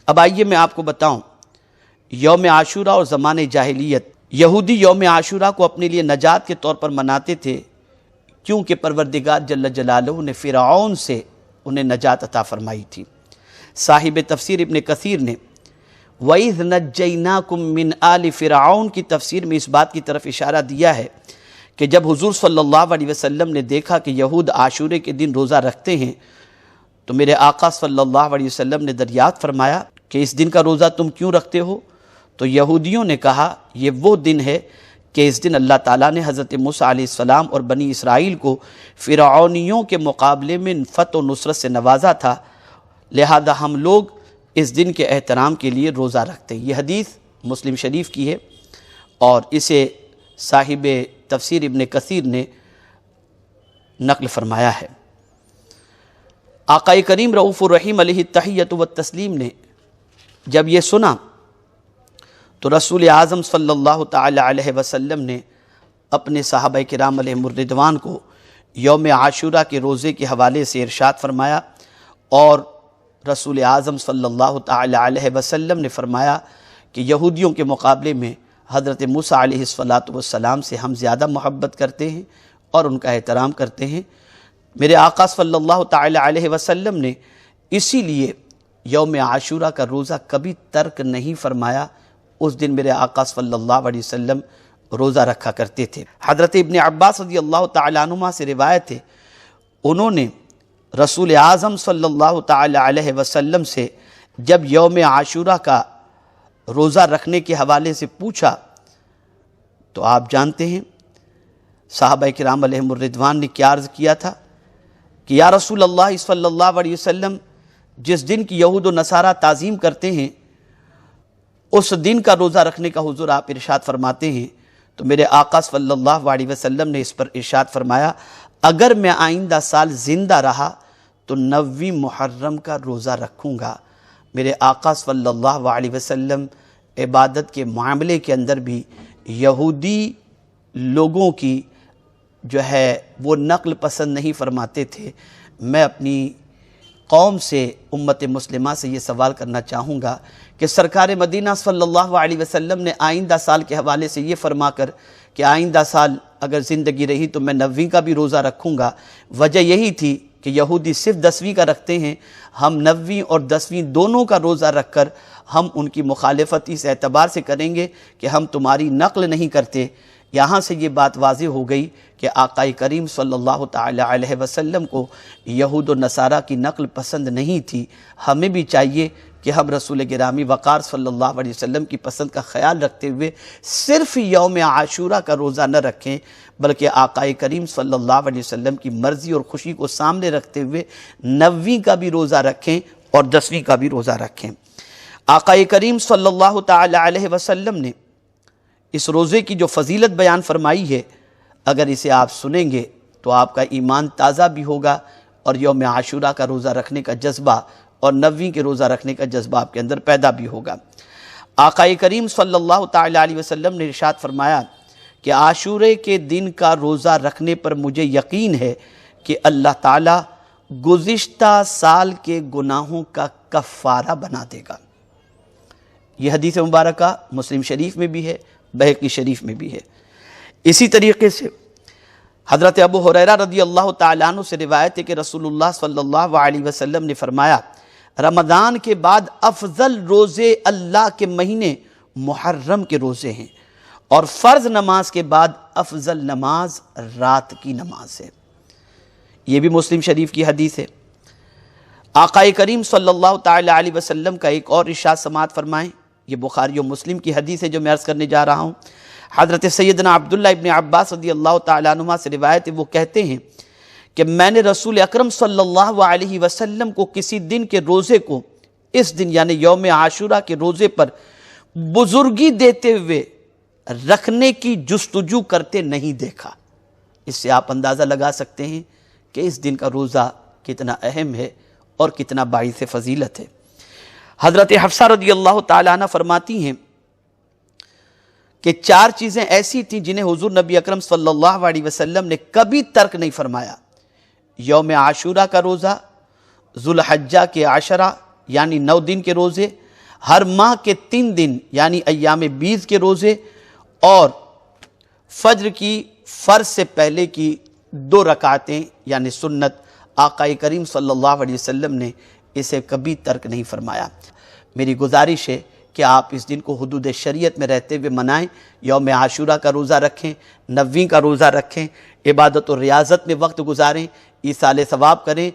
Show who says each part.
Speaker 1: اب آئیے میں آپ کو بتاؤں، یوم عاشورہ اور زمانے جاہلیت، یہودی یوم عاشورہ کو اپنے لیے نجات کے طور پر مناتے تھے، کیونکہ پروردگار جل جلالہ نے فرعون سے انہیں نجات عطا فرمائی تھی۔ صاحب تفسیر ابن کثیر نے وَإِذْ نَجَّيْنَاكُمْ مِنْ آلِ فِرْعَوْنَ کی تفسیر میں اس بات کی طرف اشارہ دیا ہے کہ جب حضور صلی اللہ علیہ وسلم نے دیکھا کہ یہود عاشورے کے دن روزہ رکھتے ہیں تو میرے آقا صلی اللہ علیہ وسلم نے دریافت فرمایا کہ اس دن کا روزہ تم کیوں رکھتے ہو؟ تو یہودیوں نے کہا یہ وہ دن ہے کہ اس دن اللہ تعالیٰ نے حضرت موسیٰ علیہ السلام اور بنی اسرائیل کو فرعونیوں کے مقابلے میں فتح و نصرت سے نوازا تھا، لہذا ہم لوگ اس دن کے احترام کے لیے روزہ رکھتے ہیں۔ یہ حدیث مسلم شریف کی ہے اور اسے صاحب تفسیر ابن کثیر نے نقل فرمایا ہے۔ آقا کریم رؤوف الرحیم علیہ التحیۃ والتسلیم نے جب یہ سنا تو رسول اعظم صلی اللہ تعالی علیہ وسلم نے اپنے صحابہ کرام علیہم الرضوان کو یوم عاشورہ کے روزے کے حوالے سے ارشاد فرمایا، اور رسول اعظم صلی اللہ تعالی علیہ وسلم نے فرمایا کہ یہودیوں کے مقابلے میں حضرت موسیٰ علیہ السلام سے ہم زیادہ محبت کرتے ہیں اور ان کا احترام کرتے ہیں۔ میرے آقا صلی اللہ تعالی علیہ وسلم نے اسی لیے یوم عاشورہ کا روزہ کبھی ترک نہیں فرمایا، اس دن میرے آقا صلی اللہ علیہ وسلم روزہ رکھا کرتے تھے۔ حضرت ابن عباس رضی اللہ تعالیٰ عنہما سے روایت ہے، انہوں نے رسول اعظم صلی اللہ تعالی علیہ وسلم سے جب یوم عاشورہ کا روزہ رکھنے کے حوالے سے پوچھا تو آپ جانتے ہیں صحابہ کرام علیہم الرضوان نے کیا عرض کیا تھا کہ یا رسول اللہ صلی اللہ علیہ وسلم، جس دن کی یہود و نصارہ تعظیم کرتے ہیں اس دن کا روزہ رکھنے کا حضور آپ ارشاد فرماتے ہیں۔ تو میرے آقا صلی اللہ علیہ وسلم نے اس پر ارشاد فرمایا، اگر میں آئندہ سال زندہ رہا تو 9 محرم کا روزہ رکھوں گا۔ میرے آقا صلی اللہ علیہ وسلم عبادت کے معاملے کے اندر بھی یہودی لوگوں کی جو ہے وہ نقل پسند نہیں فرماتے تھے۔ میں اپنی قوم سے، امت مسلمہ سے یہ سوال کرنا چاہوں گا کہ سرکار مدینہ صلی اللہ علیہ وسلم نے آئندہ سال کے حوالے سے یہ فرما کر کہ آئندہ سال اگر زندگی رہی تو میں 9ویں کا بھی روزہ رکھوں گا، وجہ یہی تھی کہ یہودی صرف 10ویں کا رکھتے ہیں، ہم 9ویں اور 10ویں دونوں کا روزہ رکھ کر ہم ان کی مخالفت اس اعتبار سے کریں گے کہ ہم تمہاری نقل نہیں کرتے۔ یہاں سے یہ بات واضح ہو گئی کہ آقا کریم صلی اللہ تعالی علیہ وسلم کو یہود و نصارہ کی نقل پسند نہیں تھی۔ ہمیں بھی چاہیے کہ ہم رسول گرامی وقار صلی اللہ علیہ وسلم کی پسند کا خیال رکھتے ہوئے صرف یوم عاشورہ کا روزہ نہ رکھیں، بلکہ آقا کریم صلی اللہ علیہ وسلم کی مرضی اور خوشی کو سامنے رکھتے ہوئے 9ویں کا بھی روزہ رکھیں اور 10ویں کا بھی روزہ رکھیں۔ آقا کریم صلی اللہ تعالی علیہ وسلم نے اس روزے کی جو فضیلت بیان فرمائی ہے، اگر اسے آپ سنیں گے تو آپ کا ایمان تازہ بھی ہوگا اور یوم عاشورہ کا روزہ رکھنے کا جذبہ اور 9ویں کے روزہ رکھنے کا جذبہ آپ کے اندر پیدا بھی ہوگا۔ آقا کریم صلی اللہ تعالی علیہ وسلم نے ارشاد فرمایا کہ عاشورے کے دن کا روزہ رکھنے پر مجھے یقین ہے کہ اللہ تعالیٰ گزشتہ سال کے گناہوں کا کفارہ بنا دے گا۔ یہ حدیث مبارکہ مسلم شریف میں بھی ہے، بہقی شریف میں بھی ہے۔ اسی طریقے سے حضرت ابو ہریرہ رضی اللہ تعالیٰ عنہ سے روایت ہے کہ رسول اللہ صلی اللہ علیہ وسلم نے فرمایا، رمضان کے بعد افضل روزے اللہ کے مہینے محرم کے روزے ہیں، اور فرض نماز کے بعد افضل نماز رات کی نماز ہے۔ یہ بھی مسلم شریف کی حدیث ہے۔ آقا کریم صلی اللہ تعالی علیہ وسلم کا ایک اور ارشاد سماعت فرمائیں، یہ بخاری و مسلم کی حدیث ہے جو میں عرض کرنے جا رہا ہوں۔ حضرت سیدنا عبداللہ ابن عباس رضی اللہ تعالیٰ عنہما سے روایت ہے، وہ کہتے ہیں کہ میں نے رسول اکرم صلی اللہ علیہ وسلم کو کسی دن کے روزے کو اس دن یعنی یوم عاشورہ کے روزے پر بزرگی دیتے ہوئے رکھنے کی جستجو کرتے نہیں دیکھا۔ اس سے آپ اندازہ لگا سکتے ہیں کہ اس دن کا روزہ کتنا اہم ہے اور کتنا باعث فضیلت ہے۔ حضرت حفصہ رضی اللہ تعالیٰ عنہ فرماتی ہیں کہ 4 چیزیں ایسی تھیں جنہیں حضور نبی اکرم صلی اللہ علیہ وسلم نے کبھی ترک نہیں فرمایا: یوم عاشورہ کا روزہ، ذوالحجہ کے 10 یعنی 9 دن کے روزے، ہر ماہ کے 3 دن یعنی ایام بیز کے روزے اور فجر کی فرض سے پہلے کی 2 رکعتیں یعنی سنت، آقا کریم صلی اللہ علیہ وسلم نے اسے کبھی ترک نہیں فرمایا۔ میری گزارش ہے کہ آپ اس دن کو حدود شریعت میں رہتے ہوئے منائیں، یوم عاشورہ کا روزہ رکھیں، 90 کا روزہ رکھیں، عبادت و ریاضت میں وقت گزاریں، ایصال ثواب کریں۔